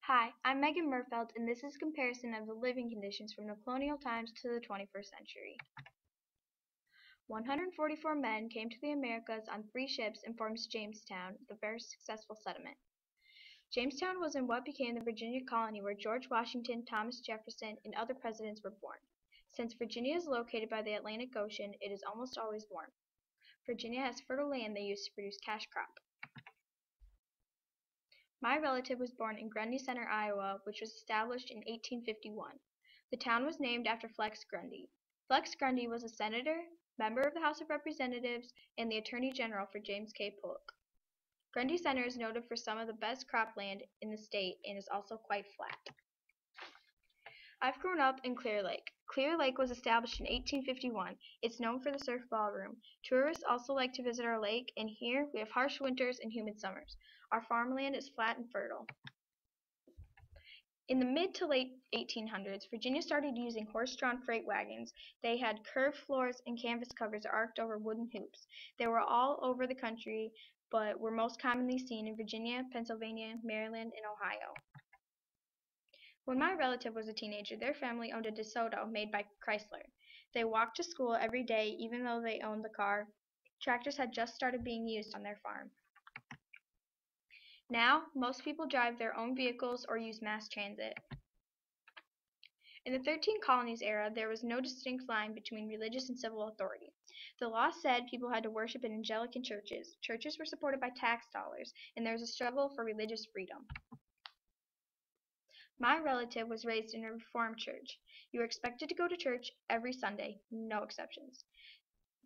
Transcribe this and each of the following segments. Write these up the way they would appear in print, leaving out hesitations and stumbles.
Hi, I'm Megan Murfeld, and this is a comparison of the living conditions from the colonial times to the 21st century. 144 men came to the Americas on 3 ships and formed Jamestown, the first successful settlement. Jamestown was in what became the Virginia colony where George Washington, Thomas Jefferson, and other presidents were born. Since Virginia is located by the Atlantic Ocean, it is almost always warm. Virginia has fertile land they use to produce cash crop. My relative was born in Grundy Center, Iowa, which was established in 1851. The town was named after Flex Grundy. Flex Grundy was a senator, member of the House of Representatives, and the Attorney General for James K. Polk. Grundy Center is noted for some of the best cropland in the state and is also quite flat. I've grown up in Clear Lake. Clear Lake was established in 1851. It's known for the surf ballroom. Tourists also like to visit our lake, and here we have harsh winters and humid summers. Our farmland is flat and fertile. In the mid to late 1800s, Virginia started using horse-drawn freight wagons. They had curved floors and canvas covers arched over wooden hoops. They were all over the country, but were most commonly seen in Virginia, Pennsylvania, Maryland, and Ohio. When my relative was a teenager, their family owned a DeSoto made by Chrysler. They walked to school every day even though they owned the car. Tractors had just started being used on their farm. Now, most people drive their own vehicles or use mass transit. In the 13 Colonies era, there was no distinct line between religious and civil authority. The law said people had to worship in Anglican churches. Churches were supported by tax dollars, and there was a struggle for religious freedom. My relative was raised in a Reformed church. You were expected to go to church every Sunday, no exceptions.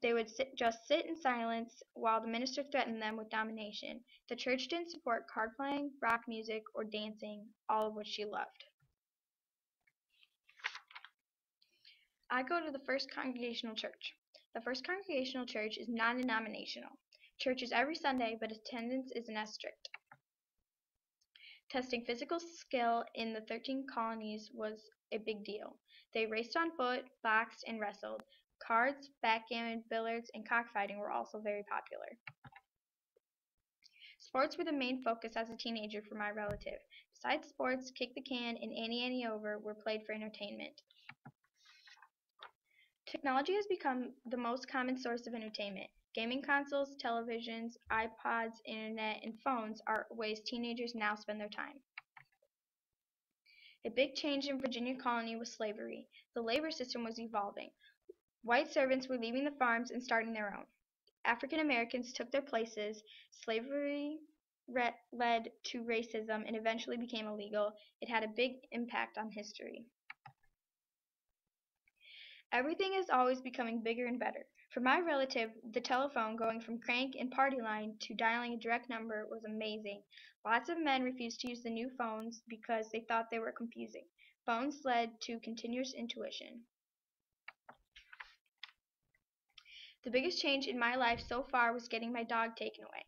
They would just sit in silence while the minister threatened them with domination. The church didn't support card playing, rock music, or dancing, all of which she loved. I go to the First Congregational Church. The First Congregational Church is non-denominational. Church is every Sunday, but attendance isn't as strict. Testing physical skill in the 13 colonies was a big deal. They raced on foot, boxed, and wrestled. Cards, backgammon, billiards, and cockfighting were also very popular. Sports were the main focus as a teenager for my relative. Besides sports, kick the can and Annie Annie Over were played for entertainment. Technology has become the most common source of entertainment. Gaming consoles, televisions, iPods, internet, and phones are ways teenagers now spend their time. A big change in Virginia colony was slavery. The labor system was evolving. White servants were leaving the farms and starting their own. African Americans took their places. Slavery led to racism and eventually became illegal. It had a big impact on history. Everything is always becoming bigger and better. For my relative, the telephone going from crank and party line to dialing a direct number was amazing. Lots of men refused to use the new phones because they thought they were confusing. Phones led to continuous intuition. The biggest change in my life so far was getting my dog taken away.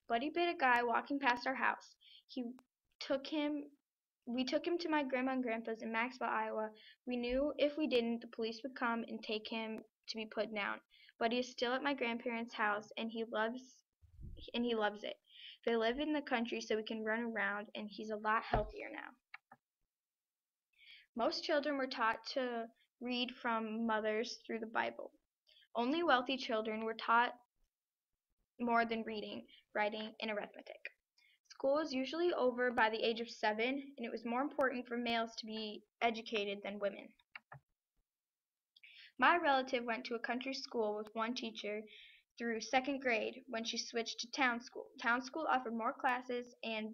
Buddy bit a guy walking past our house. We took him to my grandma and grandpa's in Maxwell, Iowa. We knew if we didn't, the police would come and take him to be put down. But he is still at my grandparents' house, and he loves it. They live in the country so we can run around, and he's a lot healthier now. Most children were taught to read from mothers through the Bible. Only wealthy children were taught more than reading, writing, and arithmetic. School was usually over by the age of 7, and it was more important for males to be educated than women. My relative went to a country school with one teacher through 2nd grade when she switched to town school. Town school offered more classes and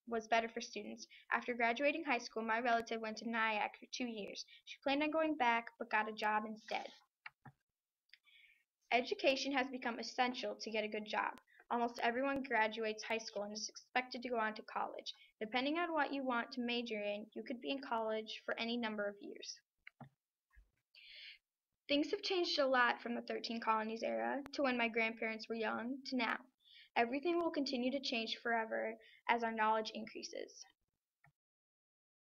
was better for students. After graduating high school, my relative went to Nyack for 2 years. She planned on going back but got a job instead. Education has become essential to get a good job. Almost everyone graduates high school and is expected to go on to college. Depending on what you want to major in, you could be in college for any number of years. Things have changed a lot from the 13 Colonies era to when my grandparents were young to now. Everything will continue to change forever as our knowledge increases.